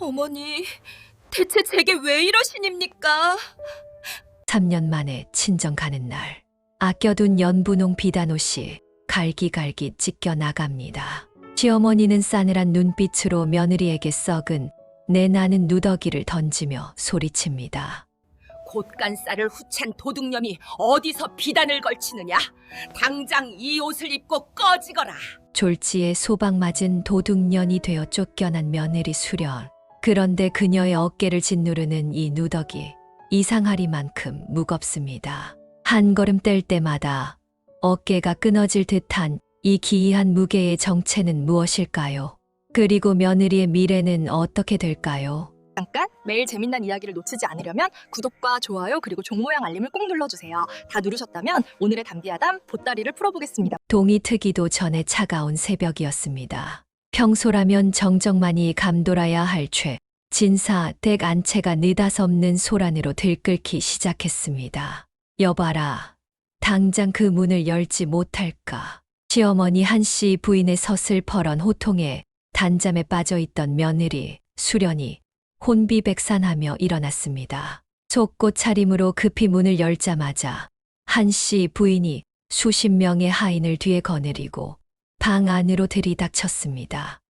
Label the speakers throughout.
Speaker 1: 어머니, 대체 제게 왜 이러시닙니까?
Speaker 2: 3년 만에 친정 가는 날, 아껴둔 연분홍 비단옷이 갈기갈기 찢겨 나갑니다. 시어머니는 싸늘한 눈빛으로 며느리에게 썩은 내 나는 누더기를 던지며 소리칩니다.
Speaker 1: 곧간 쌀을 후찬 도둑놈이 어디서 비단을 걸치느냐? 당장 이 옷을 입고 꺼지거라.
Speaker 2: 졸지에 소박 맞은 도둑년이 되어 쫓겨난 며느리 수련. 그런데 그녀의 어깨를 짓누르는 이 누더기, 이상하리만큼 무겁습니다. 한 걸음 뗄 때마다 어깨가 끊어질 듯한 이 기이한 무게의 정체는 무엇일까요? 그리고 며느리의 미래는 어떻게 될까요?
Speaker 3: 잠깐 매일 재밌는 이야기를 놓치지 않으려면 구독과 좋아요 그리고 종 모양 알림을 꼭 눌러주세요. 다 누르셨다면 오늘의 담비아담 보따리를 풀어보겠습니다.
Speaker 2: 동이 트기도 전에 차가운 새벽이었습니다. 평소라면 정정만이 감돌아야 할 진사 댁 안채가 느닷없는 소란으로 들끓기 시작했습니다. 여봐라, 당장 그 문을 열지 못할까. 시어머니 한씨 부인의 서슬퍼런 호통에 단잠에 빠져있던 며느리 수련이 혼비백산하며 일어났습니다. 속고 차림으로 급히 문을 열자마자 한씨 부인이 수십 명의 하인을 뒤에 거느리고 방 안으로 들이닥쳤습니다.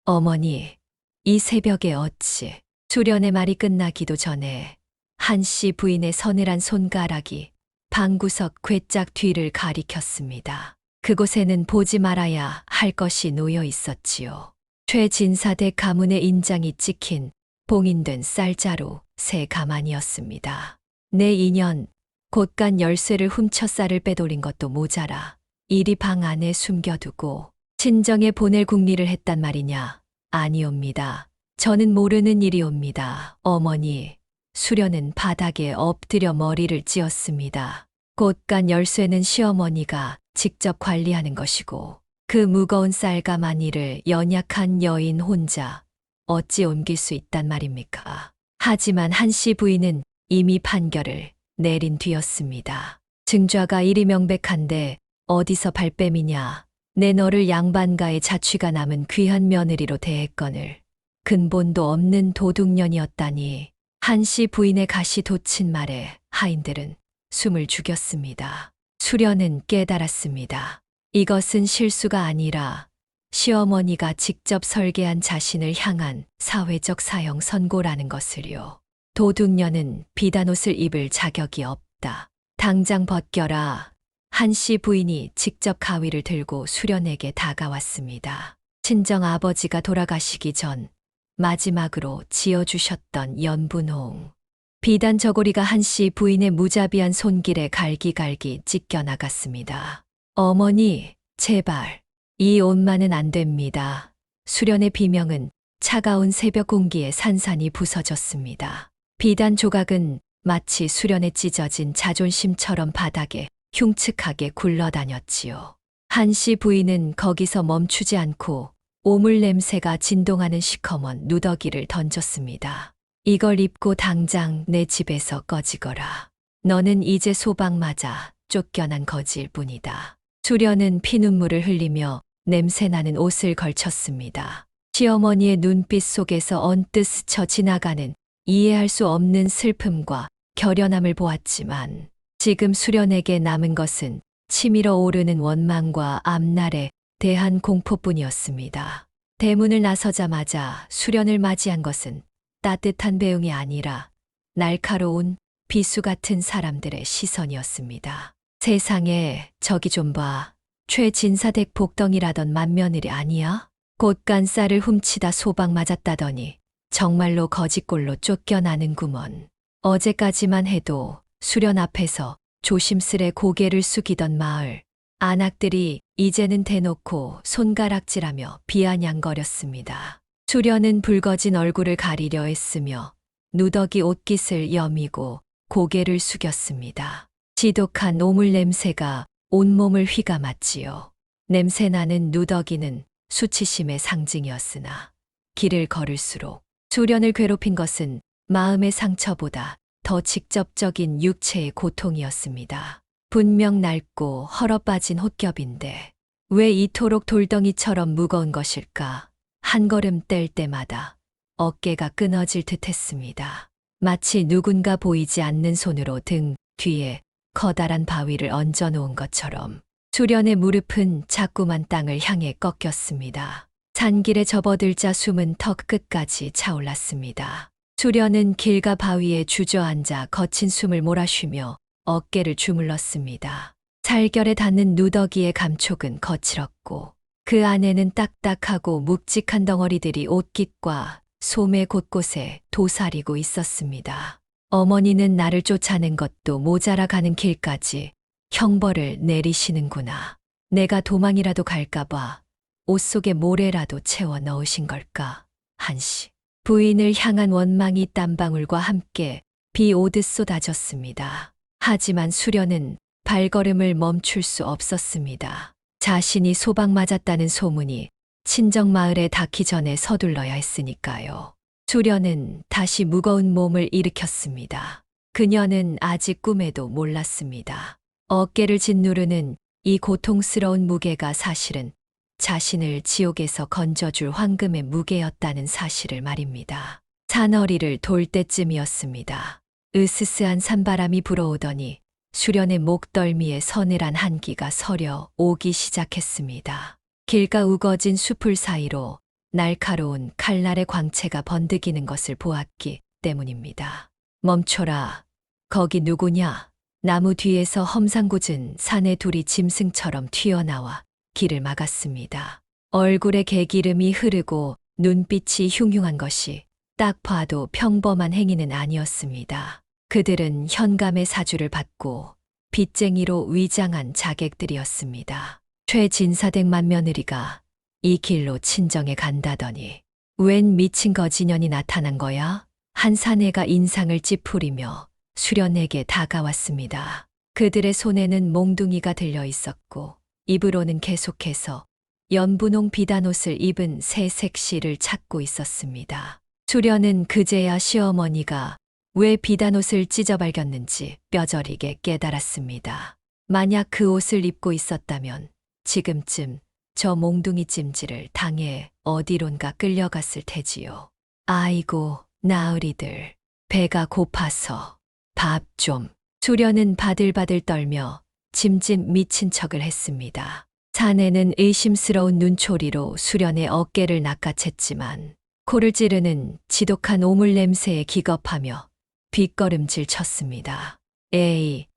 Speaker 2: 어머니, 이 새벽에 어찌. 수련의 말이 끝나기도 전에 한씨 부인의 서늘한 손가락이 방구석 괴짝 뒤를 가리켰습니다. 그곳에는 보지 말아야 할 것이 놓여 있었지요. 최진사댁 가문의 인장이 찍힌 봉인된 쌀자루 새 가만이었습니다. 내 인연, 곧간 열쇠를 훔쳐 쌀을 빼돌린 것도 모자라 이리 방 안에 숨겨두고 친정에 보낼 궁리를 했단 말이냐? 아니옵니다. 저는 모르는 일이옵니다. 어머니, 수련은 바닥에 엎드려 머리를 찧었습니다. 곧간 열쇠는 시어머니가 직접 관리하는 것이고 그 무거운 쌀가마니를 연약한 여인 혼자 어찌 옮길 수 있단 말입니까? 하지만 한씨 부인은 이미 판결을 내린 뒤였습니다. 증좌가 이리 명백한데 어디서 발뺌이냐. 내 너를 양반가의 자취가 남은 귀한 며느리로 대했거늘 근본도 없는 도둑년이었다니. 한씨 부인의 가시 돋친 말에 하인들은 숨을 죽였습니다. 수련은 깨달았습니다. 이것은 실수가 아니라 시어머니가 직접 설계한 자신을 향한 사회적 사형 선고라는 것을요. 도둑년은 비단옷을 입을 자격이 없다. 당장 벗겨라. 한씨 부인이 직접 가위를 들고 수련에게 다가왔습니다. 친정 아버지가 돌아가시기 전 마지막으로 지어주셨던 연분홍. 비단 저고리가 한씨 부인의 무자비한 손길에 갈기갈기 찢겨 나갔습니다. 어머니, 제발. 이 옷만은 안 됩니다. 수련의 비명은 차가운 새벽 공기에 산산이 부서졌습니다. 비단 조각은 마치 수련에 찢어진 자존심처럼 바닥에 흉측하게 굴러다녔지요. 한씨 부인은 거기서 멈추지 않고 오물 냄새가 진동하는 시커먼 누더기를 던졌습니다. 이걸 입고 당장 내 집에서 꺼지거라. 너는 이제 소방 맞아 쫓겨난 거지일 뿐이다. 수련은 피눈물을 흘리며 냄새나는 옷을 걸쳤습니다. 시어머니의 눈빛 속에서 언뜻 스쳐 지나가는 이해할 수 없는 슬픔과 결연함을 보았지만 지금 수련에게 남은 것은 치밀어 오르는 원망과 앞날에 대한 공포뿐이었습니다. 대문을 나서자마자 수련을 맞이한 것은 따뜻한 배웅이 아니라 날카로운 비수 같은 사람들의 시선이었습니다. 세상에, 저기 좀 봐. 최진사댁 복덩이라던 맏며느리 아니야? 곧간 쌀을 훔치다 소방 맞았다더니 정말로 거지꼴로 쫓겨나는구먼. 어제까지만 해도 수련 앞에서 조심스레 고개를 숙이던 마을 안악들이 이제는 대놓고 손가락질하며 비아냥거렸습니다. 수련은 붉어진 얼굴을 가리려 애쓰며 누더기 옷깃을 여미고 고개를 숙였습니다. 지독한 오물 냄새가 온몸을 휘감았지요. 냄새나는 누더기는 수치심의 상징이었으나 길을 걸을수록 수련을 괴롭힌 것은 마음의 상처보다 더 직접적인 육체의 고통이었습니다. 분명 낡고 헐어빠진 홑겹인데 왜 이토록 돌덩이처럼 무거운 것일까? 한 걸음 뗄 때마다 어깨가 끊어질 듯 했습니다. 마치 누군가 보이지 않는 손으로 등 뒤에 커다란 바위를 얹어 놓은 것처럼 수련의 무릎은 자꾸만 땅을 향해 꺾였습니다. 산길에 접어들자 숨은 턱 끝까지 차올랐습니다. 수련은 길가 바위에 주저앉아 거친 숨을 몰아쉬며 어깨를 주물렀습니다. 살결에 닿는 누더기의 감촉은 거칠었고 그 안에는 딱딱하고 묵직한 덩어리들이 옷깃과 소매 곳곳에 도사리고 있었습니다. 어머니는 나를 쫓아낸 것도 모자라 가는 길까지 형벌을 내리시는구나. 내가 도망이라도 갈까봐 옷 속에 모래라도 채워 넣으신 걸까? 한시. 부인을 향한 원망이 땀방울과 함께 비 오듯 쏟아졌습니다. 하지만 수련은 발걸음을 멈출 수 없었습니다. 자신이 소방 맞았다는 소문이 친정 마을에 닿기 전에 서둘러야 했으니까요. 수련은 다시 무거운 몸을 일으켰습니다. 그녀는 아직 꿈에도 몰랐습니다. 어깨를 짓누르는 이 고통스러운 무게가 사실은 자신을 지옥에서 건져줄 황금의 무게였다는 사실을 말입니다. 산허리를 돌 때쯤이었습니다. 으스스한 산바람이 불어오더니 수련의 목덜미에 서늘한 한기가 서려 오기 시작했습니다. 길가 우거진 숲을 사이로 날카로운 칼날의 광채가 번득이는 것을 보았기 때문입니다. 멈춰라. 거기 누구냐? 나무 뒤에서 험상궂은 사내 둘이 짐승처럼 튀어나와 길을 막았습니다. 얼굴에 개기름이 흐르고 눈빛이 흉흉한 것이 딱 봐도 평범한 행위는 아니었습니다. 그들은 현감의 사주를 받고 빚쟁이로 위장한 자객들이었습니다. 최진사댁 맏며느리가 이 길로 친정에 간다더니 웬 미친 거지년이 나타난 거야? 한 사내가 인상을 찌푸리며 수련에게 다가왔습니다. 그들의 손에는 몽둥이가 들려 있었고 입으로는 계속해서 연분홍 비단옷을 입은 새 색시를 찾고 있었습니다. 수련은 그제야 시어머니가 왜 비단옷을 찢어 발겼는지 뼈저리게 깨달았습니다. 만약 그 옷을 입고 있었다면 지금쯤 저 몽둥이 찜질을 당해 어디론가 끌려갔을 테지요. 아이고 나으리들 배가 고파서 밥 좀. 수련은 바들바들 떨며 짐짓 미친 척을 했습니다. 사내는 의심스러운 눈초리로 수련의 어깨를 낚아챘지만 코를 찌르는 지독한 오물 냄새에 기겁하며 뒷걸음질 쳤습니다. 에이,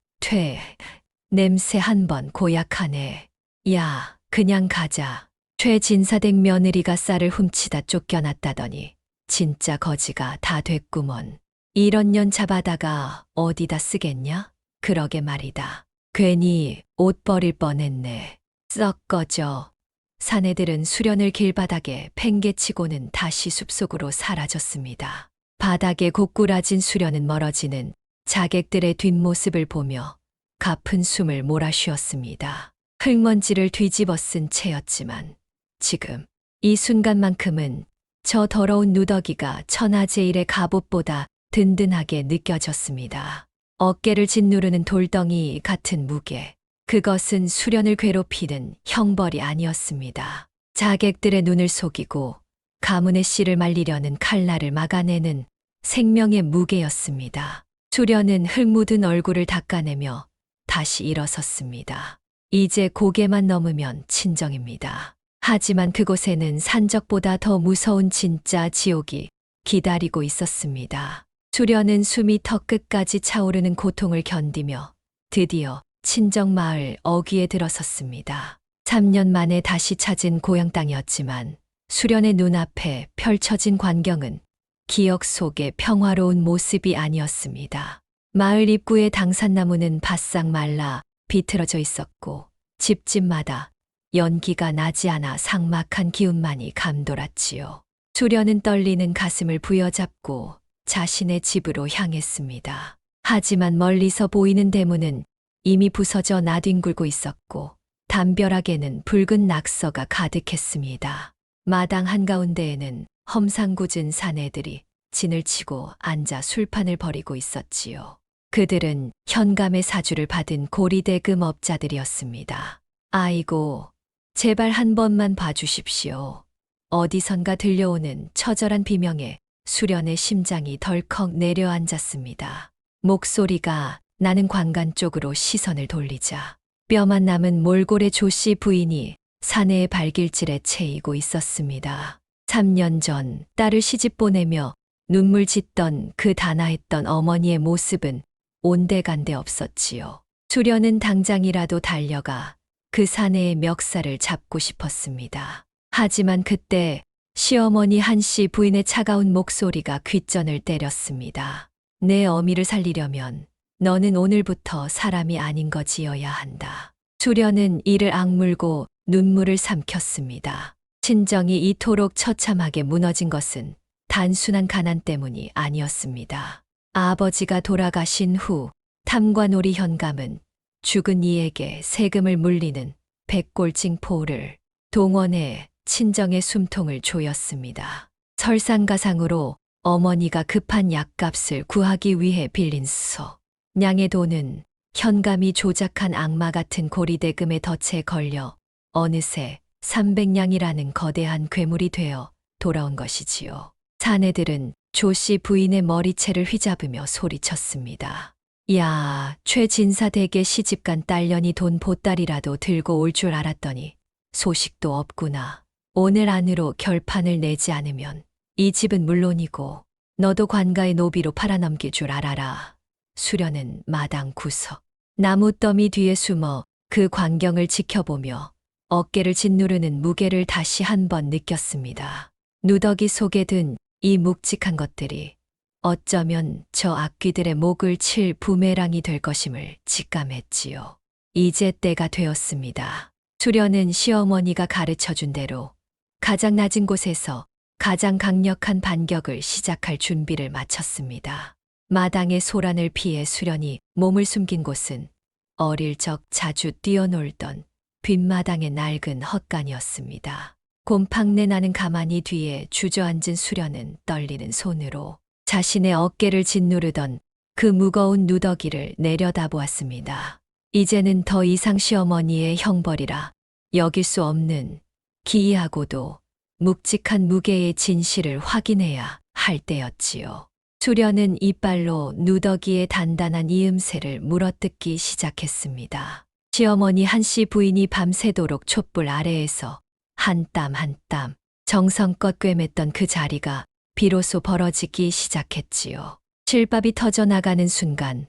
Speaker 2: 냄새 한 번 고약하네. 야, 그냥 가자. 최진사댁 며느리가 쌀을 훔치다 쫓겨났다더니 진짜 거지가 다 됐구먼. 이런 년 잡아다가 어디다 쓰겠냐? 그러게 말이다. 괜히 옷 버릴 뻔했네. 썩 꺼져. 사내들은 수련을 길바닥에 팽개치고는 다시 숲속으로 사라졌습니다. 바닥에 고꾸라진 수련은 멀어지는 자객들의 뒷모습을 보며 가쁜 숨을 몰아쉬었습니다. 흙먼지를 뒤집어 쓴 채였지만 지금 이 순간만큼은 저 더러운 누더기가 천하제일의 갑옷보다 든든하게 느껴졌습니다. 어깨를 짓누르는 돌덩이 같은 무게. 그것은 수련을 괴롭히는 형벌이 아니었습니다. 자객들의 눈을 속이고 가문의 씨를 말리려는 칼날을 막아내는 생명의 무게였습니다. 수련은 흙 묻은 얼굴을 닦아내며 다시 일어섰습니다. 이제 고개만 넘으면 친정입니다. 하지만 그곳에는 산적보다 더 무서운 진짜 지옥이 기다리고 있었습니다. 수련은 숨이 턱 끝까지 차오르는 고통을 견디며 드디어 친정 마을 어귀에 들어섰습니다. 3년 만에 다시 찾은 고향 땅이었지만 수련의 눈앞에 펼쳐진 광경은 기억 속의 평화로운 모습이 아니었습니다. 마을 입구의 당산나무는 바싹 말라 비틀어져 있었고 집집마다 연기가 나지 않아 삭막한 기운만이 감돌았지요. 수련은 떨리는 가슴을 부여잡고 자신의 집으로 향했습니다. 하지만 멀리서 보이는 대문은 이미 부서져 나뒹굴고 있었고 담벼락에는 붉은 낙서가 가득했습니다. 마당 한가운데에는 험상궂은 사내들이 진을 치고 앉아 술판을 벌이고 있었지요. 그들은 현감의 사주를 받은 고리대금 업자들이었습니다. 아이고, 제발 한 번만 봐주십시오. 어디선가 들려오는 처절한 비명에 수련의 심장이 덜컥 내려앉았습니다. 목소리가 나는 관간 쪽으로 시선을 돌리자 뼈만 남은 몰골의 조씨 부인이 사내의 발길질에 채이고 있었습니다. 3년 전 딸을 시집 보내며 눈물 짓던 그 단아했던 어머니의 모습은 온데간데 없었지요. 수련은 당장이라도 달려가 그 사내의 멱살을 잡고 싶었습니다. 하지만 그때 시어머니 한씨 부인의 차가운 목소리가 귓전을 때렸습니다. 내 어미를 살리려면 너는 오늘부터 사람이 아닌 거지어야 한다. 수련은 이를 악물고 눈물을 삼켰습니다. 친정이 이토록 처참하게 무너진 것은 단순한 가난 때문이 아니었습니다. 아버지가 돌아가신 후 탐관오리 현감은 죽은 이에게 세금을 물리는 백골징포를 동원해 친정의 숨통을 조였습니다. 설상가상으로 어머니가 급한 약값을 구하기 위해 빌린 소. 냥의 돈은 현감이 조작한 악마 같은 고리대금의 덫에 걸려 어느새 300냥이라는 거대한 괴물이 되어 돌아온 것이지요. 사내들은 조씨 부인의 머리채를 휘잡으며 소리쳤습니다. 야, 최진사 댁에 시집간 딸년이 돈 보따리라도 들고 올 줄 알았더니 소식도 없구나. 오늘 안으로 결판을 내지 않으면 이 집은 물론이고 너도 관가의 노비로 팔아넘길 줄 알아라. 수련은 마당 구석 나무더미 뒤에 숨어 그 광경을 지켜보며 어깨를 짓누르는 무게를 다시 한번 느꼈습니다. 누더기 속에 든 이 묵직한 것들이 어쩌면 저 악귀들의 목을 칠 부메랑이 될 것임을 직감했지요. 이제 때가 되었습니다. 수련은 시어머니가 가르쳐준 대로 가장 낮은 곳에서 가장 강력한 반격을 시작할 준비를 마쳤습니다. 마당의 소란을 피해 수련이 몸을 숨긴 곳은 어릴 적 자주 뛰어놀던 뒷마당의 낡은 헛간이었습니다. 곰팡내 나는 가마니 뒤에 주저앉은 수련은 떨리는 손으로 자신의 어깨를 짓누르던 그 무거운 누더기를 내려다보았습니다. 이제는 더 이상 시어머니의 형벌이라 여길 수 없는 기이하고도 묵직한 무게의 진실을 확인해야 할 때였지요. 수련은 이빨로 누더기의 단단한 이음새를 물어뜯기 시작했습니다. 시어머니 한씨 부인이 밤새도록 촛불 아래에서 한 땀 한 땀 정성껏 꿰맸던 그 자리가 비로소 벌어지기 시작했지요. 실밥이 터져나가는 순간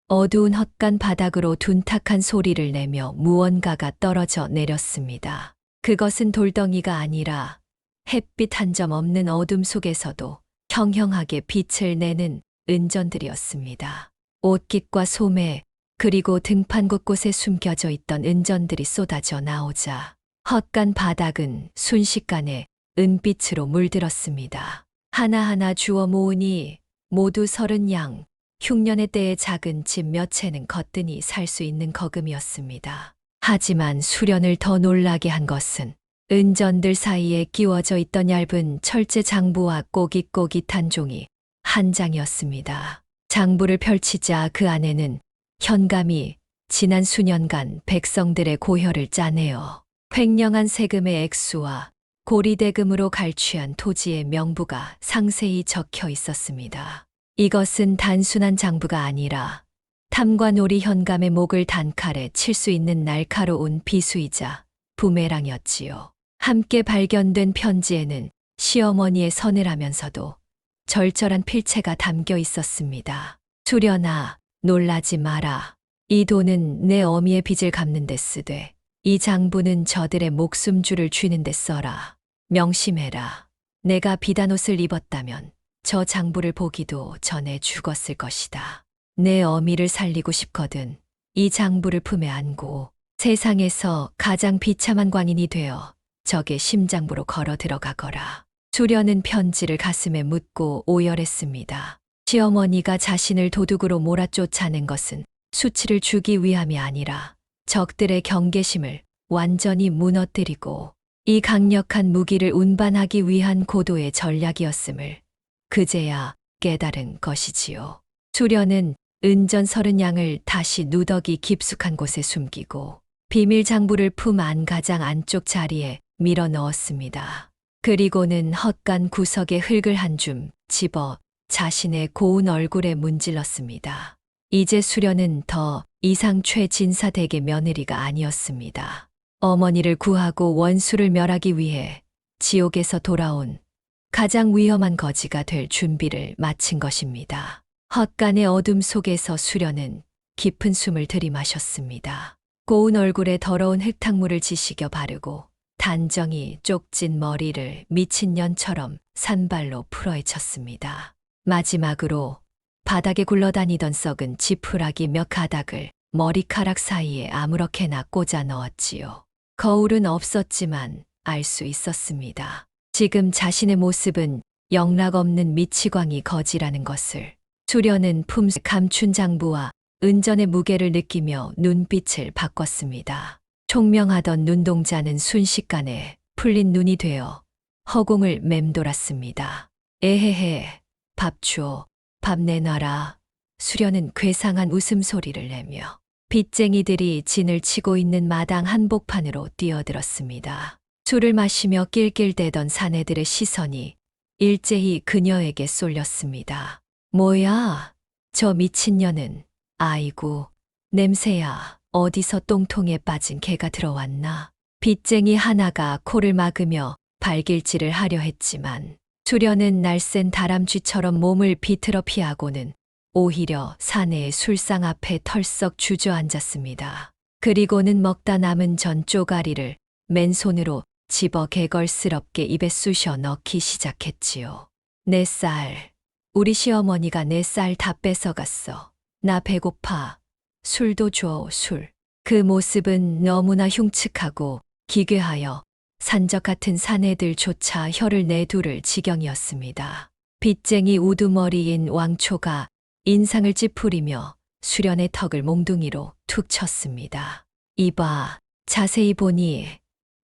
Speaker 2: 어두운 헛간 바닥으로 둔탁한 소리를 내며 무언가가 떨어져 내렸습니다. 그것은 돌덩이가 아니라 햇빛 한 점 없는 어둠 속에서도 형형하게 빛을 내는 은전들이었습니다. 옷깃과 소매 그리고 등판 곳곳에 숨겨져 있던 은전들이 쏟아져 나오자 헛간 바닥은 순식간에 은빛으로 물들었습니다. 하나하나 주워 모으니 모두 30냥, 흉년의 때의 작은 집 몇 채는 거뜬히 살 수 있는 거금이었습니다. 하지만 수련을 더 놀라게 한 것은 은전들 사이에 끼워져 있던 얇은 철제 장부와 꼬깃꼬깃한 종이 한 장이었습니다. 장부를 펼치자 그 안에는 현감이 지난 수년간 백성들의 고혈을 짜내어 횡령한 세금의 액수와 고리대금으로 갈취한 토지의 명부가 상세히 적혀 있었습니다. 이것은 단순한 장부가 아니라 탐관오리 현감의 목을 단칼에 칠 수 있는 날카로운 비수이자 부메랑이었지요. 함께 발견된 편지에는 시어머니의 서늘하면서도 절절한 필체가 담겨 있었습니다. 수련아, 놀라지 마라. 이 돈은 내 어미의 빚을 갚는 데 쓰되 이 장부는 저들의 목숨줄을 쥐는 데 써라. 명심해라. 내가 비단옷을 입었다면 저 장부를 보기도 전에 죽었을 것이다. 내 어미를 살리고 싶거든 이 장부를 품에 안고 세상에서 가장 비참한 광인이 되어 적의 심장부로 걸어 들어가거라. 수련은 편지를 가슴에 묻고 오열했습니다. 시어머니가 자신을 도둑으로 몰아쫓아낸 것은 수치를 주기 위함이 아니라 적들의 경계심을 완전히 무너뜨리고 이 강력한 무기를 운반하기 위한 고도의 전략이었음을 그제야 깨달은 것이지요. 수련은 은전 30냥을 다시 누더기 깊숙한 곳에 숨기고 비밀 장부를 품 안 가장 안쪽 자리에 밀어 넣었습니다. 그리고는 헛간 구석에 흙을 한 줌 집어 자신의 고운 얼굴에 문질렀습니다. 이제 수련은 더 이상 최진사댁의 며느리가 아니었습니다. 어머니를 구하고 원수를 멸하기 위해 지옥에서 돌아온 가장 위험한 거지가 될 준비를 마친 것입니다. 헛간의 어둠 속에서 수련은 깊은 숨을 들이마셨습니다. 고운 얼굴에 더러운 흙탕물을 지시겨 바르고 단정히 쪽진 머리를 미친년처럼 산발로 풀어헤쳤습니다. 마지막으로 바닥에 굴러다니던 썩은 지푸라기 몇 가닥을 머리카락 사이에 아무렇게나 꽂아 넣었지요. 거울은 없었지만 알 수 있었습니다. 지금 자신의 모습은 영락없는 미치광이 거지라는 것을. 수련은 품새 감춘 장부와 은전의 무게를 느끼며 눈빛을 바꿨습니다. 총명하던 눈동자는 순식간에 풀린 눈이 되어 허공을 맴돌았습니다. 에헤헤, 밥 줘, 밥 내놔라. 수련은 괴상한 웃음소리를 내며 빚쟁이들이 진을 치고 있는 마당 한복판으로 뛰어들었습니다. 술을 마시며 낄낄대던 사내들의 시선이 일제히 그녀에게 쏠렸습니다. 뭐야, 저 미친년은. 아이고, 냄새야. 어디서 똥통에 빠진 개가 들어왔나. 빚쟁이 하나가 코를 막으며 발길질을 하려 했지만 수련은 날쌘 다람쥐처럼 몸을 비틀어 피하고는 오히려 사내의 술상 앞에 털썩 주저앉았습니다. 그리고는 먹다 남은 전 쪼가리를 맨손으로 집어 개걸스럽게 입에 쑤셔 넣기 시작했지요. 내 쌀, 우리 시어머니가 내 쌀 다 뺏어갔어. 나 배고파. 술도 줘, 술. 그 모습은 너무나 흉측하고 기괴하여 산적 같은 사내들조차 혀를 내두를 지경이었습니다. 빚쟁이 우두머리인 왕초가 인상을 찌푸리며 수련의 턱을 몽둥이로 툭 쳤습니다. 이봐, 자세히 보니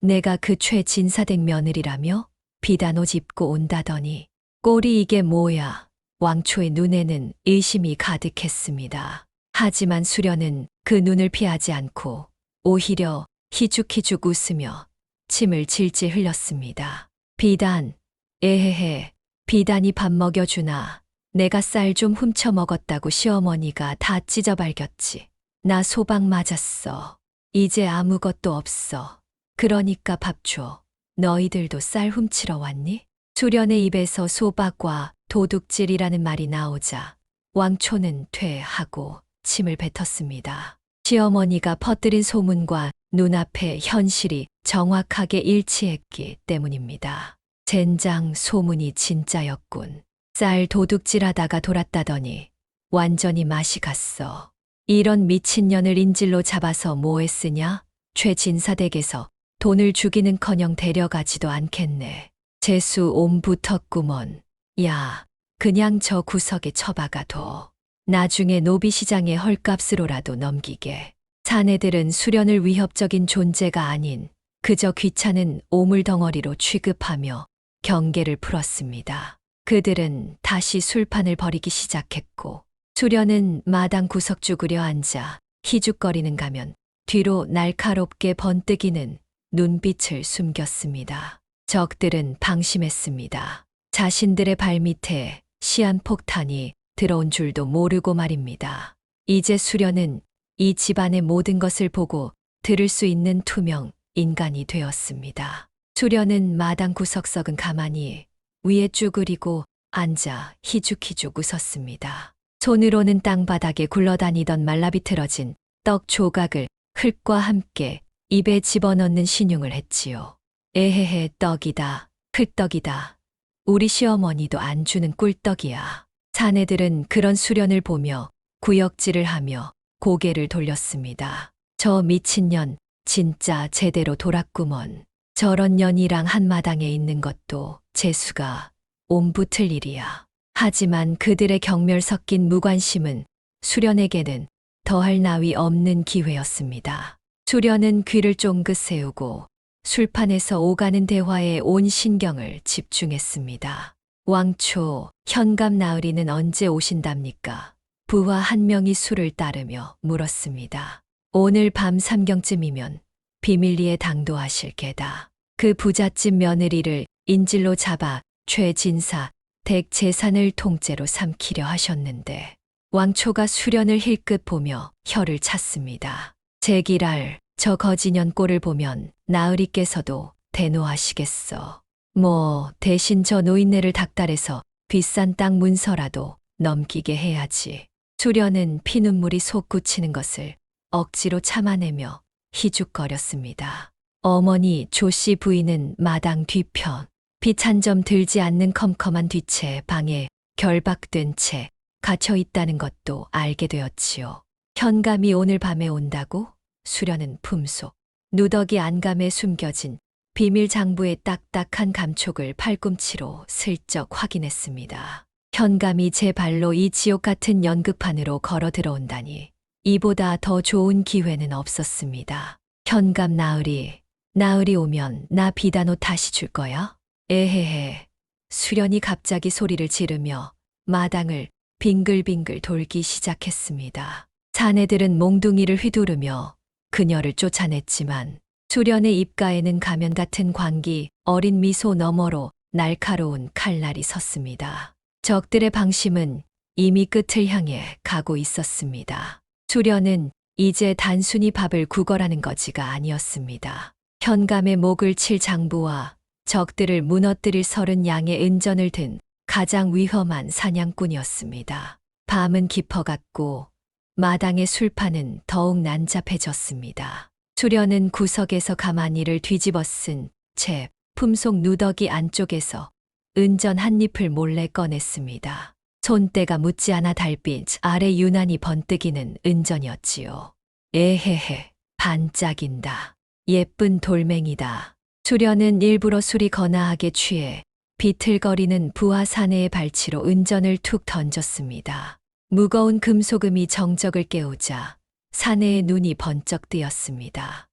Speaker 2: 내가 그 최진사댁 며느리라며 비단옷 입고 온다더니 꼴이 이게 뭐야. 왕초의 눈에는 의심이 가득했습니다. 하지만 수련은 그 눈을 피하지 않고 오히려 희죽희죽 웃으며 침을 질질 흘렸습니다. 비단, 에헤헤, 비단이 밥 먹여주나. 내가 쌀 좀 훔쳐 먹었다고 시어머니가 다 찢어발겼지. 나 소방 맞았어. 이제 아무것도 없어. 그러니까 밥 줘. 너희들도 쌀 훔치러 왔니? 수련의 입에서 소박과 도둑질이라는 말이 나오자 왕초는 퇴하고 침을 뱉었습니다. 시어머니가 퍼뜨린 소문과 눈앞의 현실이 정확하게 일치했기 때문입니다. 젠장 소문이 진짜였군. 쌀 도둑질하다가 돌았다더니 완전히 맛이 갔어. 이런 미친년을 인질로 잡아서 뭐에 쓰냐? 최진사댁에서 돈을 주기는커녕 데려가지도 않겠네. 재수 옴 붙었구먼. 야, 그냥 저 구석에 처박아 둬. 나중에 노비시장에 헐값으로라도 넘기게. 사내들은 수련을 위협적인 존재가 아닌 그저 귀찮은 오물덩어리로 취급하며 경계를 풀었습니다. 그들은 다시 술판을 벌이기 시작했고 수련은 마당 구석 쭈그려 앉아 희죽거리는 가면 뒤로 날카롭게 번뜩이는 눈빛을 숨겼습니다. 적들은 방심했습니다. 자신들의 발밑에 시한폭탄이 들어온 줄도 모르고 말입니다. 이제 수련은 이 집안의 모든 것을 보고 들을 수 있는 투명 인간이 되었습니다. 수련은 마당 구석석은 가만히 위에 쭈그리고 앉아 희죽희죽 웃었습니다. 손으로는 땅바닥에 굴러다니던 말라비틀어진 떡 조각을 흙과 함께 입에 집어넣는 신용을 했지요. 에헤헤, 떡이다. 흙떡이다. 우리 시어머니도 안 주는 꿀떡이야. 사내들은 그런 수련을 보며 구역질을 하며 고개를 돌렸습니다. 저 미친년 진짜 제대로 돌았구먼. 저런 년이랑 한마당에 있는 것도 재수가 옴붙을 일이야. 하지만 그들의 경멸 섞인 무관심은 수련에게는 더할 나위 없는 기회였습니다. 수련은 귀를 쫑긋 세우고 술판에서 오가는 대화에 온 신경을 집중했습니다. 왕초, 현감 나으리는 언제 오신답니까? 부하 한 명이 술을 따르며 물었습니다. 오늘 밤 3경쯤이면 비밀리에 당도하실 게다. 그 부잣집 며느리를 인질로 잡아 최진사 댁 재산을 통째로 삼키려 하셨는데 왕초가 수련을 힐끗 보며 혀를 찼습니다. 제기랄 저 거지년 꼴을 보면 나으리께서도 대노하시겠어. 뭐 대신 저 노인네를 닥달해서 비싼 땅 문서라도 넘기게 해야지. 수련은 피눈물이 솟구치는 것을 억지로 참아내며 희죽거렸습니다. 어머니 조씨 부인은 마당 뒤편 빛 한 점 들지 않는 컴컴한 뒷채 방에 결박된 채 갇혀 있다는 것도 알게 되었지요. 현감이 오늘 밤에 온다고? 수련은 품속 누더기 안감에 숨겨진 비밀 장부의 딱딱한 감촉을 팔꿈치로 슬쩍 확인했습니다. 현감이 제 발로 이 지옥 같은 연극판으로 걸어 들어온다니 이보다 더 좋은 기회는 없었습니다. 현감 나으리 오면 나 비단옷 다시 줄 거야? 에헤헤. 수련이 갑자기 소리를 지르며 마당을 빙글빙글 돌기 시작했습니다. 사내들은 몽둥이를 휘두르며 그녀를 쫓아냈지만 수련의 입가에는 가면 같은 광기, 어린 미소 너머로 날카로운 칼날이 섰습니다. 적들의 방심은 이미 끝을 향해 가고 있었습니다. 수련은 이제 단순히 밥을 구걸하는 거지가 아니었습니다. 현감의 목을 칠 장부와 적들을 무너뜨릴 30양의 은전을 든 가장 위험한 사냥꾼이었습니다. 밤은 깊어갔고 마당의 술판은 더욱 난잡해졌습니다. 수련은 구석에서 가만히를 뒤집어 쓴 채 품속 누더기 안쪽에서 은전 한 잎을 몰래 꺼냈습니다. 손때가 묻지 않아 달빛 아래 유난히 번뜩이는 은전이었지요. 에헤헤, 반짝인다. 예쁜 돌멩이다. 수련은 일부러 술이 거나하게 취해 비틀거리는 부하 사내의 발치로 은전을 툭 던졌습니다. 무거운 금소금이 정적을 깨우자 사내의 눈이 번쩍 뜨였습니다.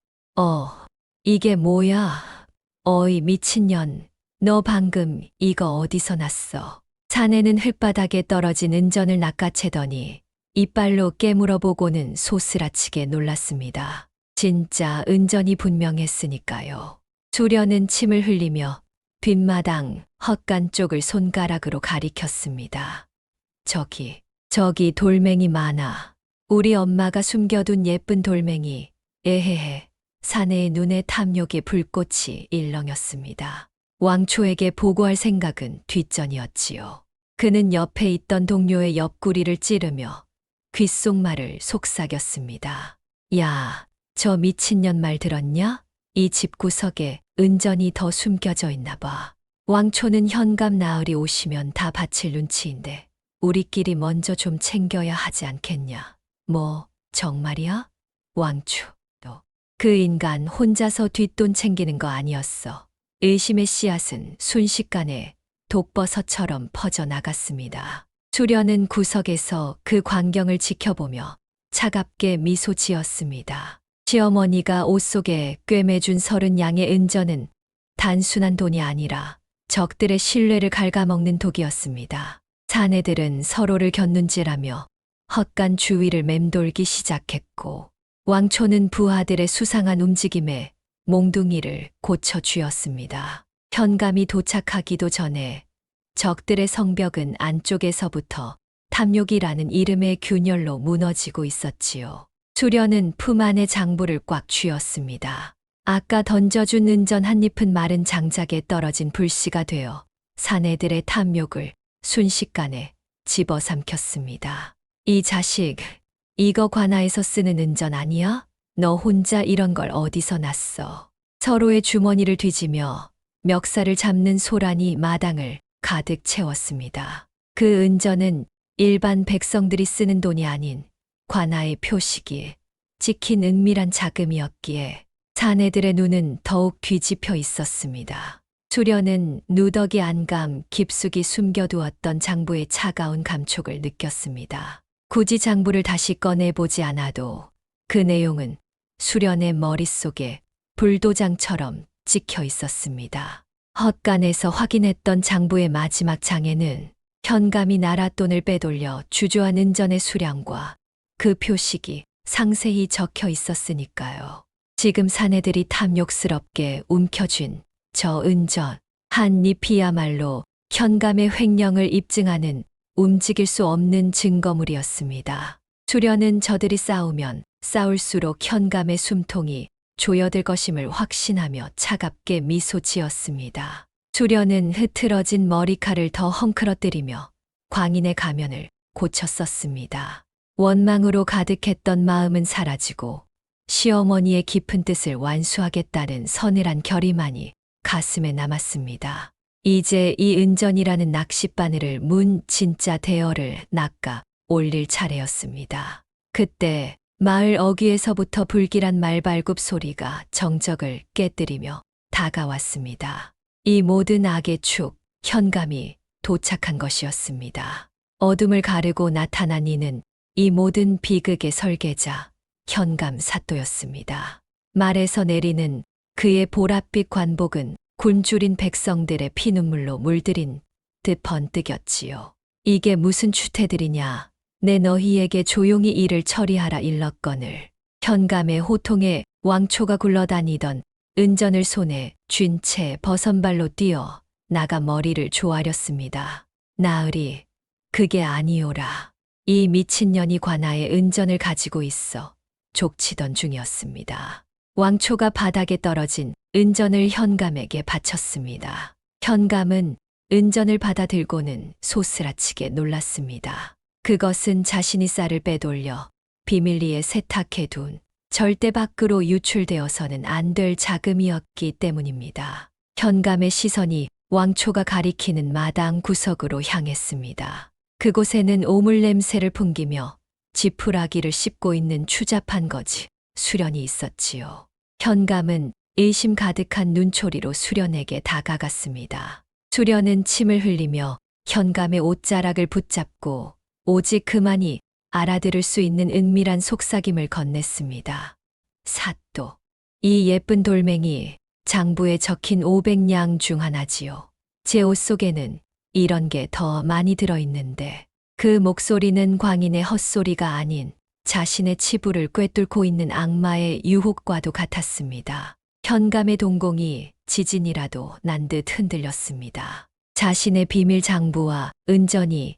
Speaker 2: 이게 뭐야? 어이 미친년, 너 방금 이거 어디서 났어? 사내는 흙바닥에 떨어진 은전을 낚아채더니 이빨로 깨물어보고는 소스라치게 놀랐습니다. 진짜 은전이 분명했으니까요. 수련은 침을 흘리며 뒷마당 헛간 쪽을 손가락으로 가리켰습니다. 저기 돌멩이 많아. 우리 엄마가 숨겨둔 예쁜 돌멩이. 에헤헤. 사내의 눈에 탐욕의 불꽃이 일렁였습니다. 왕초에게 보고할 생각은 뒷전이었지요. 그는 옆에 있던 동료의 옆구리를 찌르며 귓속말을 속삭였습니다. 야, 저 미친년 말 들었냐? 이 집구석에 은전이 더 숨겨져 있나 봐. 왕초는 현감 나으리 오시면 다 바칠 눈치인데 우리끼리 먼저 좀 챙겨야 하지 않겠냐. 뭐 정말이야? 왕초, 너 그 인간 혼자서 뒷돈 챙기는 거 아니었어. 의심의 씨앗은 순식간에 독버섯처럼 퍼져나갔습니다. 수련은 구석에서 그 광경을 지켜보며 차갑게 미소 지었습니다. 시어머니가 옷 속에 꿰매준 30양의 은전은 단순한 돈이 아니라 적들의 신뢰를 갉아먹는 독이었습니다. 사내들은 서로를 곁눈질하며 헛간 주위를 맴돌기 시작했고 왕초는 부하들의 수상한 움직임에 몽둥이를 고쳐쥐었습니다. 현감이 도착하기도 전에 적들의 성벽은 안쪽에서부터 탐욕이라는 이름의 균열로 무너지고 있었지요. 수련은 품 안에 장부를 꽉 쥐었습니다. 아까 던져준 은전 한 잎은 마른 장작에 떨어진 불씨가 되어 사내들의 탐욕을 순식간에 집어삼켰습니다. 이 자식, 이거 관아에서 쓰는 은전 아니야? 너 혼자 이런 걸 어디서 났어? 서로의 주머니를 뒤지며 멱살을 잡는 소란이 마당을 가득 채웠습니다. 그 은전은 일반 백성들이 쓰는 돈이 아닌 관아의 표식이 찍힌 은밀한 자금이었기에 사내들의 눈은 더욱 뒤집혀 있었습니다. 수련은 누더기 안감 깊숙이 숨겨두었던 장부의 차가운 감촉을 느꼈습니다. 굳이 장부를 다시 꺼내보지 않아도 그 내용은 수련의 머릿속에 불도장처럼 찍혀 있었습니다. 헛간에서 확인했던 장부의 마지막 장에는 현감이 나랏돈을 빼돌려 주저한 은전의 수량과 그 표식이 상세히 적혀 있었으니까요. 지금 사내들이 탐욕스럽게 움켜쥔 저 은전 한 잎이야말로 현감의 횡령을 입증하는 움직일 수 없는 증거물이었습니다. 수련은 저들이 싸우면 싸울수록 현감의 숨통이 조여들 것임을 확신하며 차갑게 미소 지었습니다. 수련은 흐트러진 머리칼을 더 헝클어뜨리며 광인의 가면을 고쳤었습니다. 원망으로 가득했던 마음은 사라지고 시어머니의 깊은 뜻을 완수하겠다는 서늘한 결의만이 가슴에 남았습니다. 이제 이 은전이라는 낚싯바늘을 문 진짜 대어를 낚아 올릴 차례였습니다. 그때 마을 어귀에서부터 불길한 말발굽 소리가 정적을 깨뜨리며 다가왔습니다. 이 모든 악의 축, 현감이 도착한 것이었습니다. 어둠을 가르고 나타난 이는 이 모든 비극의 설계자, 현감 사또였습니다. 말에서 내리는 그의 보랏빛 관복은 굶주린 백성들의 피눈물로 물들인 듯 번뜩였지요. 이게 무슨 추태들이냐. 내 너희에게 조용히 일을 처리하라 일렀거늘. 현감의 호통에 왕초가 굴러다니던 은전을 손에 쥔 채 버선발로 뛰어 나가 머리를 조아렸습니다. 나으리, 그게 아니오라. 이 미친년이 관아에 은전을 가지고 있어 족치던 중이었습니다. 왕초가 바닥에 떨어진 은전을 현감에게 바쳤습니다. 현감은 은전을 받아 들고는 소스라치게 놀랐습니다. 그것은 자신이 쌀을 빼돌려 비밀리에 세탁해 둔 절대 밖으로 유출되어서는 안 될 자금이었기 때문입니다. 현감의 시선이 왕초가 가리키는 마당 구석으로 향했습니다. 그곳에는 오물 냄새를 풍기며 지푸라기를 씹고 있는 추잡한 거지 수련이 있었지요. 현감은 의심 가득한 눈초리로 수련에게 다가갔습니다. 수련은 침을 흘리며 현감의 옷자락을 붙잡고 오직 그만이 알아들을 수 있는 은밀한 속삭임을 건넸습니다. 사또, 이 예쁜 돌멩이 장부에 적힌 500냥 중 하나지요. 제 옷 속에는 이런 게 더 많이 들어있는데 그 목소리는 광인의 헛소리가 아닌 자신의 치부를 꿰뚫고 있는 악마의 유혹과도 같았습니다. 현감의 동공이 지진이라도 난 듯 흔들렸습니다. 자신의 비밀 장부와 은전이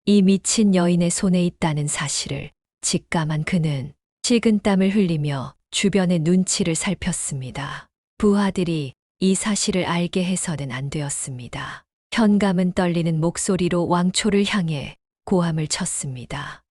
Speaker 2: 이 미친 여인의 손에 있다는 사실을 직감한 그는 식은땀을 흘리며 주변의 눈치를 살폈습니다. 부하들이 이 사실을 알게 해서는 안 되었습니다. 현감은 떨리는 목소리로 왕초를 향해 고함을 쳤습니다.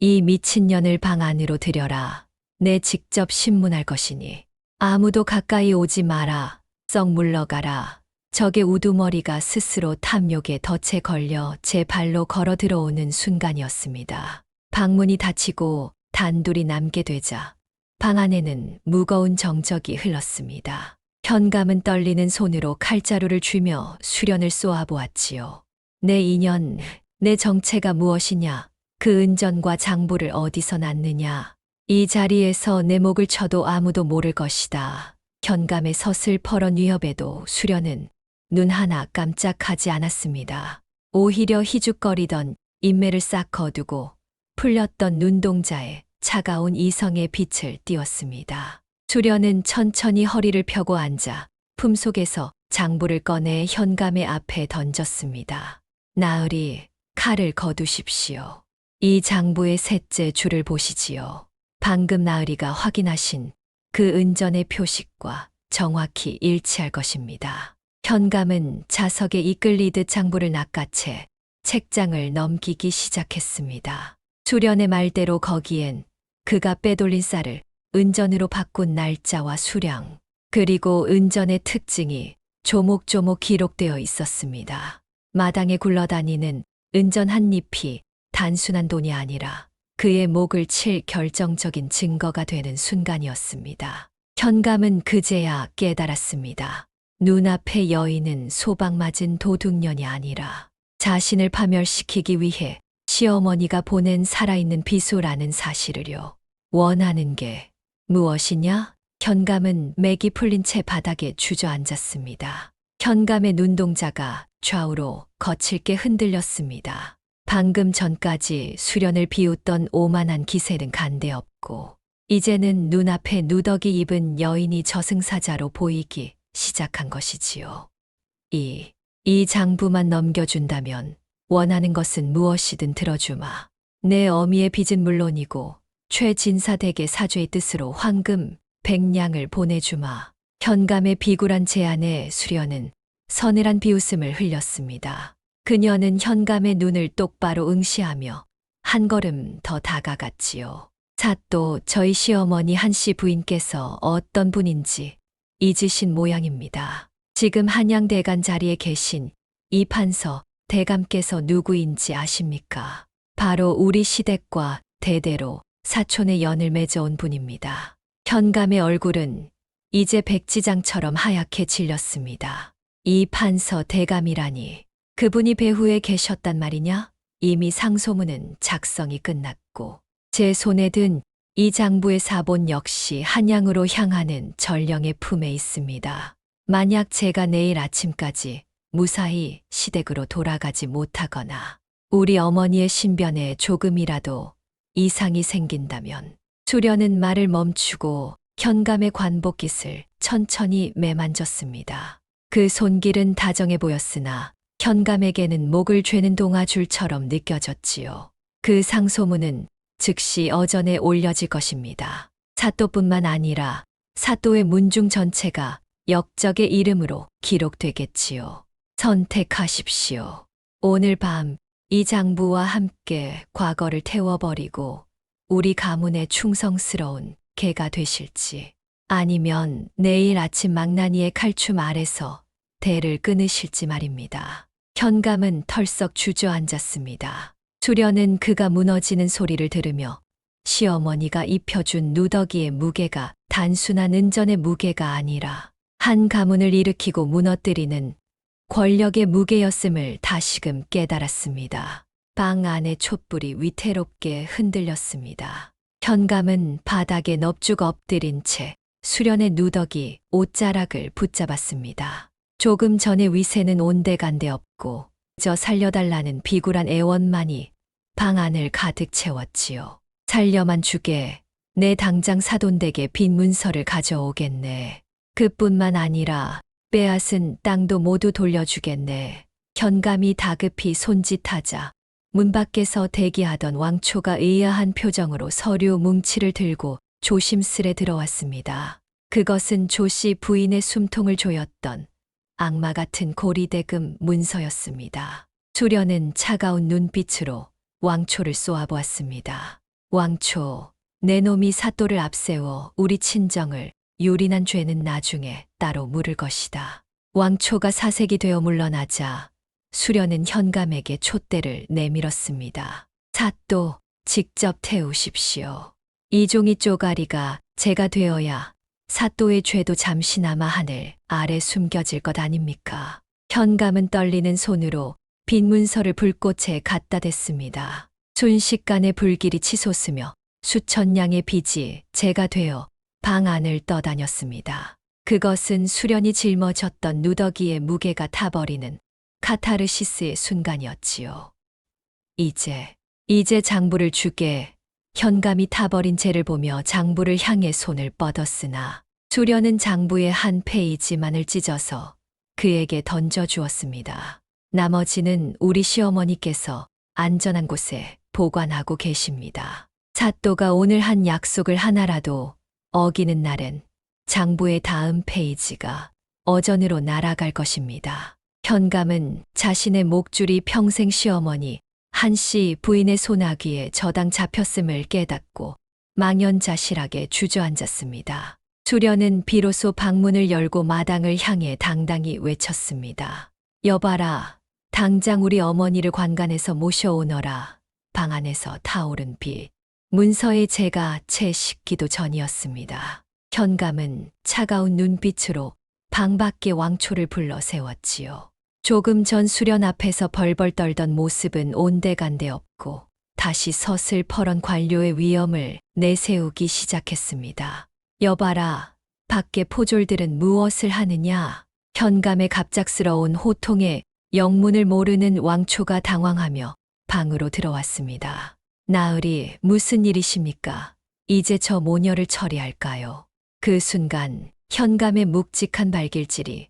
Speaker 2: 이 미친년을 방 안으로 들여라. 내 직접 신문할 것이니 아무도 가까이 오지 마라. 썩 물러가라. 적의 우두머리가 스스로 탐욕에 덫에 걸려 제 발로 걸어 들어오는 순간이었습니다. 방문이 닫히고 단둘이 남게 되자 방 안에는 무거운 정적이 흘렀습니다. 현감은 떨리는 손으로 칼자루를 쥐며 수련을 쏘아보았지요. 내 인연, 내 정체가 무엇이냐? 그 은전과 장부를 어디서 났느냐? 이 자리에서 내 목을 쳐도 아무도 모를 것이다. 현감의 서슬퍼런 위협에도 수련은 눈 하나 깜짝하지 않았습니다. 오히려 희죽거리던 인매를 싹 거두고 풀렸던 눈동자에 차가운 이성의 빛을 띄웠습니다. 수련은 천천히 허리를 펴고 앉아 품속에서 장부를 꺼내 현감의 앞에 던졌습니다. 나으리, 칼을 거두십시오. 이 장부의 셋째 줄을 보시지요. 방금 나으리가 확인하신 그 은전의 표식과 정확히 일치할 것입니다. 현감은 자석에 이끌리듯 장부를 낚아채 책장을 넘기기 시작했습니다. 수련의 말대로 거기엔 그가 빼돌린 쌀을 은전으로 바꾼 날짜와 수량, 그리고 은전의 특징이 조목조목 기록되어 있었습니다. 마당에 굴러다니는 은전 한 잎이 단순한 돈이 아니라 그의 목을 칠 결정적인 증거가 되는 순간이었습니다. 현감은 그제야 깨달았습니다. 눈앞의 여인은 소방맞은 도둑년이 아니라 자신을 파멸시키기 위해 시어머니가 보낸 살아있는 비소라는 사실을요. 원하는 게 무엇이냐? 현감은 맥이 풀린 채 바닥에 주저앉았습니다. 현감의 눈동자가 좌우로 거칠게 흔들렸습니다. 방금 전까지 수련을 비웃던 오만한 기세는 간데없고 이제는 눈앞에 누더기 입은 여인이 저승사자로 보이기 시작한 것이지요. 이 장부만 넘겨준다면 원하는 것은 무엇이든 들어주마. 내 어미의 빚은 물론이고 최진사댁의 사죄의 뜻으로 황금 100냥을 보내주마. 현감의 비굴한 제안에 수련은 서늘한 비웃음을 흘렸습니다. 그녀는 현감의 눈을 똑바로 응시하며 한 걸음 더 다가갔지요. 사또 저희 시어머니 한씨 부인께서 어떤 분인지 잊으신 모양입니다. 지금 한양대간 자리에 계신 이 판서 대감께서 누구인지 아십니까? 바로 우리 시댁과 대대로 사촌의 연을 맺어온 분입니다. 현감의 얼굴은 이제 백지장처럼 하얗게 질렸습니다. 이 판서 대감이라니 그분이 배후에 계셨단 말이냐? 이미 상소문은 작성이 끝났고 제 손에 든 이 장부의 사본 역시 한양으로 향하는 전령의 품에 있습니다. 만약 제가 내일 아침까지 무사히 시댁으로 돌아가지 못하거나 우리 어머니의 신변에 조금이라도 이상이 생긴다면 수련은 말을 멈추고 현감의 관복깃을 천천히 매만졌습니다. 그 손길은 다정해 보였으나 현감에게는 목을 죄는 동아줄처럼 느껴졌지요. 그 상소문은 즉시 어전에 올려질 것입니다. 사또뿐만 아니라 사또의 문중 전체가 역적의 이름으로 기록되겠지요. 선택하십시오. 오늘 밤 이 장부와 함께 과거를 태워버리고 우리 가문의 충성스러운 개가 되실지 아니면 내일 아침 망나니의 칼춤 아래서 대를 끊으실지 말입니다. 현감은 털썩 주저앉았습니다. 수련은 그가 무너지는 소리를 들으며 시어머니가 입혀준 누더기의 무게가 단순한 은전의 무게가 아니라 한 가문을 일으키고 무너뜨리는 권력의 무게였음을 다시금 깨달았습니다. 방 안의 촛불이 위태롭게 흔들렸습니다. 현감은 바닥에 넙죽 엎드린 채 수련의 누더기 옷자락을 붙잡았습니다. 조금 전의 위세는 온데간데 없고 저 살려달라는 비굴한 애원만이 방 안을 가득 채웠지요. 살려만 주게 내 당장 사돈댁에 빈 문서를 가져오겠네. 그뿐만 아니라 빼앗은 땅도 모두 돌려주겠네. 현감이 다급히 손짓하자 문 밖에서 대기하던 왕초가 의아한 표정으로 서류 뭉치를 들고 조심스레 들어왔습니다. 그것은 조씨 부인의 숨통을 조였던 악마 같은 고리대금 문서였습니다. 수련은 차가운 눈빛으로 왕초를 쏘아보았습니다. 왕초, 내 놈이 사또를 앞세워 우리 친정을 유린한 죄는 나중에 따로 물을 것이다. 왕초가 사색이 되어 물러나자 수련은 현감에게 촛대를 내밀었습니다. 사또, 직접 태우십시오. 이 종이 쪼가리가 제가 되어야 사또의 죄도 잠시나마 하늘 아래 숨겨질 것 아닙니까? 현감은 떨리는 손으로 빈 문서를 불꽃에 갖다 댔습니다. 순식간에 불길이 치솟으며 수천 냥의 빚이 제가 되어 방 안을 떠다녔습니다. 그것은 수련이 짊어졌던 누더기의 무게가 타버리는 카타르시스의 순간이었지요. 이제 장부를 주게. 현감이 타버린 채를 보며 장부를 향해 손을 뻗었으나 수련은 장부의 한 페이지만을 찢어서 그에게 던져주었습니다. 나머지는 우리 시어머니께서 안전한 곳에 보관하고 계십니다. 사또가 오늘 한 약속을 하나라도 어기는 날엔 장부의 다음 페이지가 어전으로 날아갈 것입니다. 현감은 자신의 목줄이 평생 시어머니 한씨 부인의 소나기에 저당 잡혔음을 깨닫고 망연자실하게 주저앉았습니다. 수련은 비로소 방문을 열고 마당을 향해 당당히 외쳤습니다. 여봐라, 당장 우리 어머니를 관간에서 모셔오너라. 방 안에서 타오른 빛. 문서에 제가 채 식기도 전이었습니다. 현감은 차가운 눈빛으로 방 밖에 왕초를 불러 세웠지요. 조금 전 수련 앞에서 벌벌 떨던 모습은 온데간데 없고 다시 서슬퍼런 관료의 위엄을 내세우기 시작했습니다. 여봐라, 밖에 포졸들은 무엇을 하느냐? 현감의 갑작스러운 호통에 영문을 모르는 왕초가 당황하며 방으로 들어왔습니다. 나으리, 무슨 일이십니까? 이제 저 모녀를 처리할까요? 그 순간 현감의 묵직한 발길질이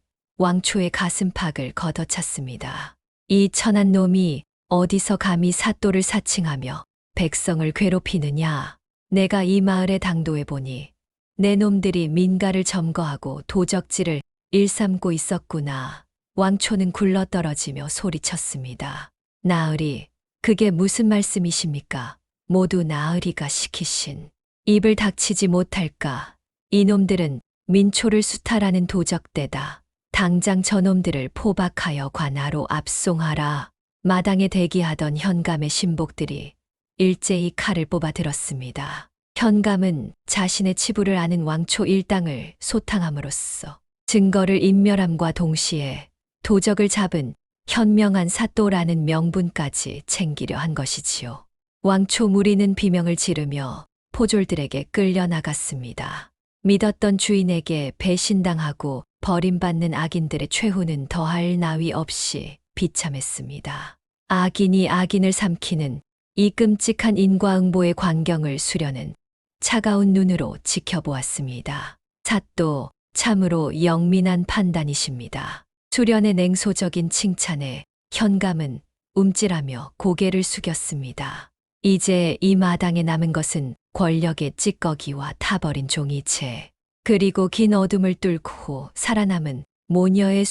Speaker 2: 왕초의 가슴팍을 걷어찼습니다. 이 천한 놈이 어디서 감히 사또를 사칭하며 백성을 괴롭히느냐. 내가 이 마을에 당도해 보니 내 놈들이 민가를 점거하고 도적질을 일삼고 있었구나. 왕초는 굴러떨어지며 소리쳤습니다. 나으리, 그게 무슨 말씀이십니까? 모두 나으리가 시키신. 입을 닥치지 못할까? 이놈들은 민초를 수탈하는 도적대다. 당장 저놈들을 포박하여 관하로 압송하라. 마당에 대기하던 현감의 신복들이 일제히 칼을 뽑아 들었습니다. 현감은 자신의 치부를 아는 왕초 일당을 소탕함으로써 증거를 인멸함과 동시에 도적을 잡은 현명한 사또라는 명분까지 챙기려 한 것이지요. 왕초 무리는 비명을 지르며 포졸들에게 끌려나갔습니다. 믿었던 주인에게 배신당하고 버림받는 악인들의 최후는 더할 나위 없이 비참했습니다. 악인이 악인을 삼키는 이 끔찍한 인과응보의 광경을 수련은 차가운 눈으로 지켜보았습니다. 사또, 참으로 영민한 판단이십니다. 수련의 냉소적인 칭찬에 현감은 움찔하며 고개를 숙였습니다. 이제 이 마당에 남은 것은 권력의 찌꺼기와 타버린 종이채, 그리고 긴 어둠을 뚫고 살아남은 모녀의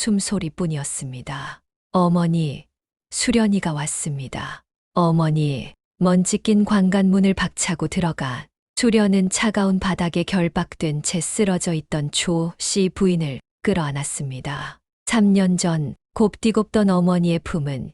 Speaker 2: 숨소리뿐이었습니다. 어머니, 수련이가 왔습니다. 어머니, 먼지 낀 관간문을 박차고 들어가 수련은 차가운 바닥에 결박된 채 쓰러져 있던 조 씨 부인을 끌어안았습니다. 3년 전 곱디곱던 어머니의 품은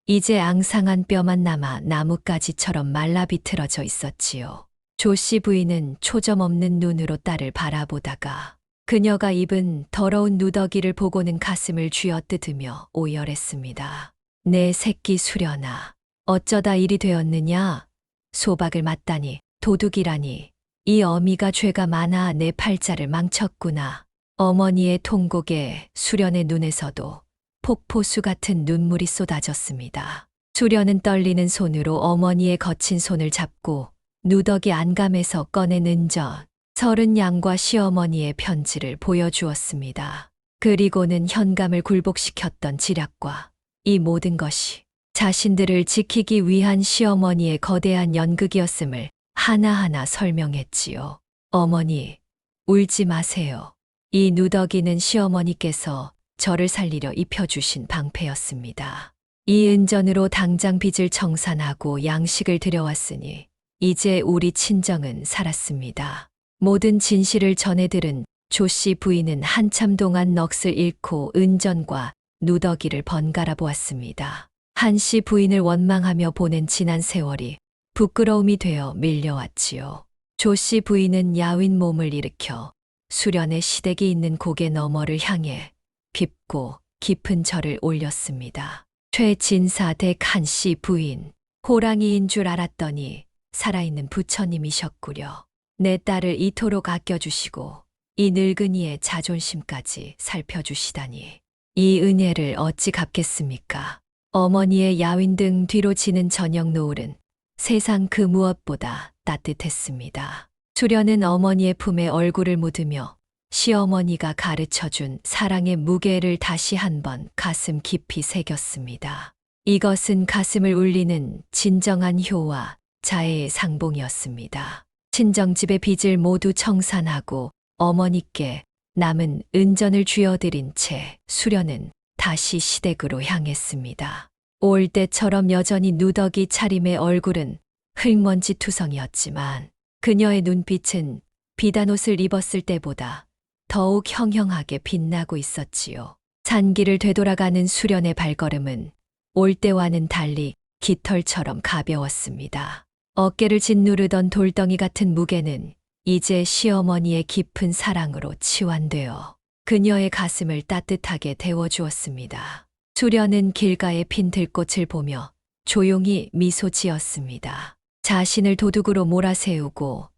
Speaker 2: 이제 앙상한 뼈만 남아 나뭇가지처럼 말라 비틀어져 있었지요. 조 씨 부인은 초점 없는 눈으로 딸을 바라보다가 그녀가 입은 더러운 누더기를 보고는 가슴을 쥐어뜯으며 오열했습니다. 내 새끼 수련아, 어쩌다 일이 되었느냐? 소박을 맞다니, 도둑이라니. 이 어미가 죄가 많아 내 팔자를 망쳤구나. 어머니의 통곡에 수련의 눈에서도 폭포수 같은 눈물이 쏟아졌습니다. 수련은 떨리는 손으로 어머니의 거친 손을 잡고 누더기 안감에서 꺼낸 은전, 30양과 시어머니의 편지를 보여주었습니다. 그리고는 현감을 굴복시켰던 지략과 이 모든 것이 자신들을 지키기 위한 시어머니의 거대한 연극이었음을 하나하나 설명했지요. 어머니, 울지 마세요. 이 누더기는 시어머니께서 저를 살리려 입혀주신 방패였습니다. 이 은전으로 당장 빚을 청산하고 양식을 들여왔으니 이제 우리 친정은 살았습니다. 모든 진실을 전해들은 조씨 부인은 한참 동안 넋을 잃고 은전과 누더기를 번갈아 보았습니다. 한씨 부인을 원망하며 보낸 지난 세월이 부끄러움이 되어 밀려왔지요. 조씨 부인은 야윈 몸을 일으켜 수련의 시댁이 있는 고개 너머를 향해 깊고 깊은 절을 올렸습니다. 최진사 댁 한씨 부인, 호랑이인 줄 알았더니 살아있는 부처님이셨구려. 내 딸을 이토록 아껴주시고 이 늙은이의 자존심까지 살펴주시다니 이 은혜를 어찌 갚겠습니까? 어머니의 야윈 등 뒤로 지는 저녁 노을은 세상 그 무엇보다 따뜻했습니다. 수련은 어머니의 품에 얼굴을 묻으며 시어머니가 가르쳐준 사랑의 무게를 다시 한번 가슴 깊이 새겼습니다. 이것은 가슴을 울리는 진정한 효와 자애의 상봉이었습니다. 친정집의 빚을 모두 청산하고 어머니께 남은 은전을 쥐어드린 채 수련은 다시 시댁으로 향했습니다. 올 때처럼 여전히 누더기 차림의 얼굴은 흙먼지 투성이었지만 그녀의 눈빛은 비단옷을 입었을 때보다 더욱 형형하게 빛나고 있었지요. 산길을 되돌아가는 수련의 발걸음은 올 때와는 달리 깃털처럼 가벼웠습니다. 어깨를 짓누르던 돌덩이 같은 무게는 이제 시어머니의 깊은 사랑으로 치환되어 그녀의 가슴을 따뜻하게 데워주었습니다. 수련은 길가의 핀 들꽃을 보며 조용히 미소 지었습니다. 자신을 도둑으로 몰아세우고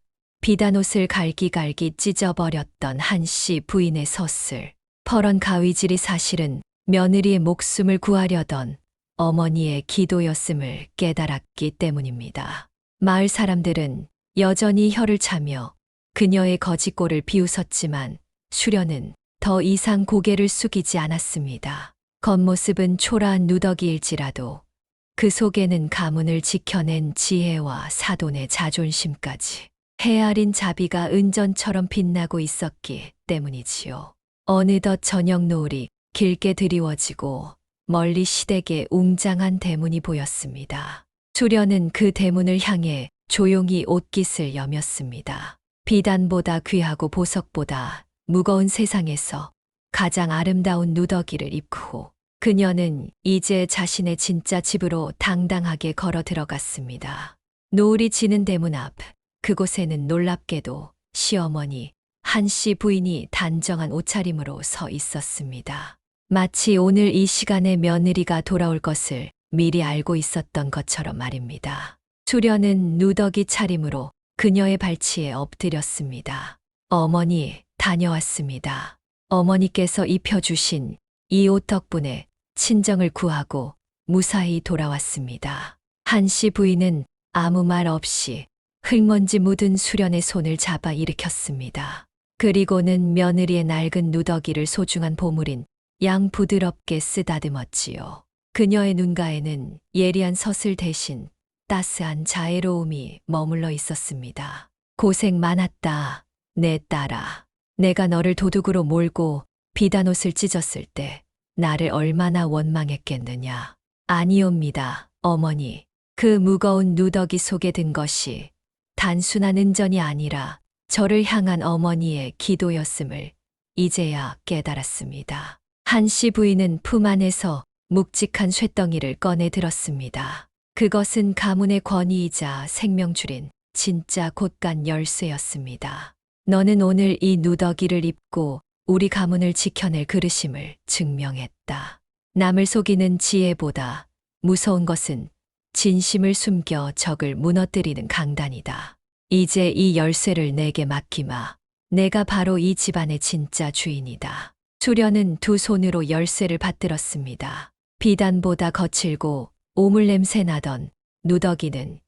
Speaker 2: 비단옷을 갈기갈기 찢어버렸던 한씨 부인의 섰을, 퍼런 가위질이 사실은 며느리의 목숨을 구하려던 어머니의 기도였음을 깨달았기 때문입니다. 마을 사람들은 여전히 혀를 차며 그녀의 거짓골을 비웃었지만 수련은 더 이상 고개를 숙이지 않았습니다. 겉모습은 초라한 누더기일지라도 그 속에는 가문을 지켜낸 지혜와 사돈의 자존심까지 헤아린 자비가 은전처럼 빛나고 있었기 때문이지요. 어느덧 저녁 노을이 길게 드리워지고 멀리 시댁의 웅장한 대문이 보였습니다. 수련은 그 대문을 향해 조용히 옷깃을 여몄습니다. 비단보다 귀하고 보석보다 무거운 세상에서 가장 아름다운 누더기를 입고 그녀는 이제 자신의 진짜 집으로 당당하게 걸어 들어갔습니다. 노을이 지는 대문 앞, 그곳에는 놀랍게도 시어머니 한씨 부인이 단정한 옷차림으로 서 있었습니다. 마치 오늘 이 시간에 며느리가 돌아올 것을 미리 알고 있었던 것처럼 말입니다. 수련은 누더기 차림으로 그녀의 발치에 엎드렸습니다. 어머니, 다녀왔습니다. 어머니께서 입혀주신 이 옷 덕분에 친정을 구하고 무사히 돌아왔습니다. 한씨 부인은 아무 말 없이 흙먼지 묻은 수련의 손을 잡아 일으켰습니다. 그리고는 며느리의 낡은 누더기를 소중한 보물인 양 부드럽게 쓰다듬었지요. 그녀의 눈가에는 예리한 서슬 대신 따스한 자애로움이 머물러 있었습니다. 고생 많았다, 내 딸아. 내가 너를 도둑으로 몰고 비단옷을 찢었을 때 나를 얼마나 원망했겠느냐. 아니옵니다, 어머니. 그 무거운 누더기 속에 든 것이 단순한 은전이 아니라 저를 향한 어머니의 기도였음을 이제야 깨달았습니다. 한씨 부인은 품 안에서 묵직한 쇳덩이를 꺼내 들었습니다. 그것은 가문의 권위이자 생명줄인 진짜 곳간 열쇠였습니다. 너는 오늘 이 누더기를 입고 우리 가문을 지켜낼 그릇임을 증명했다. 남을 속이는 지혜보다 무서운 것은 진심을 숨겨 적을 무너뜨리는 강단이다. 이제 이 열쇠를 내게 맡기마. 내가 바로 이 집안의 진짜 주인이다. 수련은 두 손으로 열쇠를 받들었습니다. 비단보다 거칠고 오물 냄새 나던 누더기는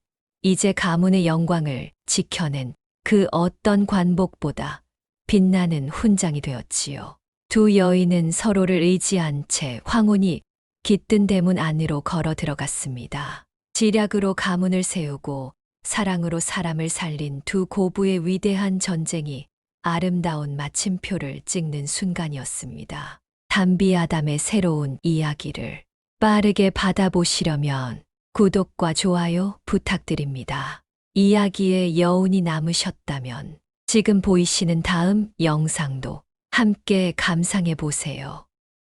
Speaker 2: 이제 가문의 영광을 지켜낸 그 어떤 관복보다 빛나는 훈장이 되었지요. 두 여인은 서로를 의지한 채 황혼이 깃든 대문 안으로 걸어 들어갔습니다. 지략으로 가문을 세우고 사랑으로 사람을 살린 두 고부의 위대한 전쟁이 아름다운 마침표를 찍는 순간이었습니다. 담비아담의 새로운 이야기를 빠르게 받아보시려면 구독과 좋아요 부탁드립니다. 이야기에 여운이 남으셨다면 지금 보이시는 다음 영상도 함께 감상해 보세요.